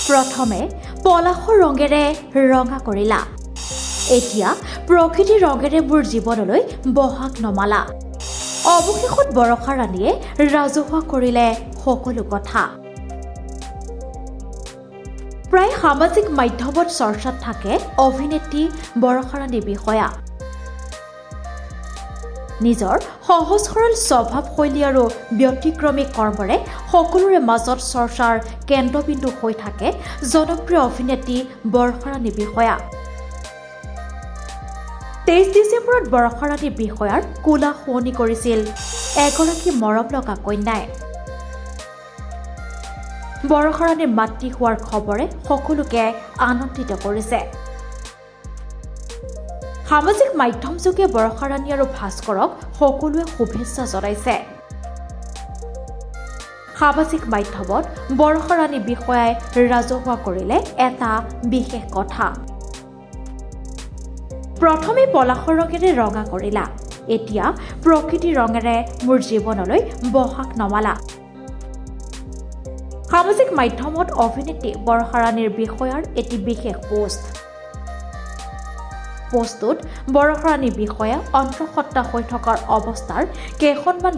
প্ৰথমে পলাশৰ ৰঙেৰে ৰঙা কৰিলা, এতিয়া প্ৰকৃতিৰ ৰঙেৰে মোৰ জীৱনলৈ বহাগ নমালা। অৱশেষত বৰষা ৰাণীয়ে ৰাজহুৱা কৰিলে সকলো কথা। প্ৰায় সামাজিক মাধ্যমত চৰ্চাত থাকে অভিনেত্ৰী বৰষা ৰাণী বিষয়া। নিজৰ সহজ সৰল স্বভাৱশৈলী আৰু ব্যতিক্ৰমী কৰ্মৰে সকলোৰে মাজত চৰ্চাৰ কেন্দ্ৰবিন্দু হৈ থাকে জনপ্ৰিয় অভিনেত্ৰী বৰষা ৰাণী বিষয়া। 23 ডিচেম্বৰত বৰষা ৰাণী বিষয়াৰ কোলা শুৱনি কৰিছিল এগৰাকী মৰমলগা কন্যাই। বৰষা ৰাণীৰ মাতৃ হোৱাৰ খবৰে সকলোকে আনন্দিত কৰিছে। সামাজিক মাধ্যমযোগে বৰষা ৰাণী আৰু ভাস্কৰক সকলোৱে শুভেচ্ছা জনাইছে। সামাজিক মাধ্যমত বৰষা ৰাণী বিষয়াই ৰাজহুৱা কৰিলে এটা বিশেষ কথা। প্ৰথমে পলাশৰ ৰঙেৰে ৰঙা কৰিলা, এতিয়া প্ৰকৃতিৰ ৰঙেৰে মোৰ জীৱনলৈ বহাগ নমালা। সামাজিক মাধ্যমত অভিনেত্ৰী বৰষা ৰাণীৰ বিষয়াৰ এটি বিশেষ পোষ্টটোত বৰষা ৰাণী বিষয়া অন্তঃসত্ত্বা হৈ থকাৰ অৱস্থাৰ কেইখনমান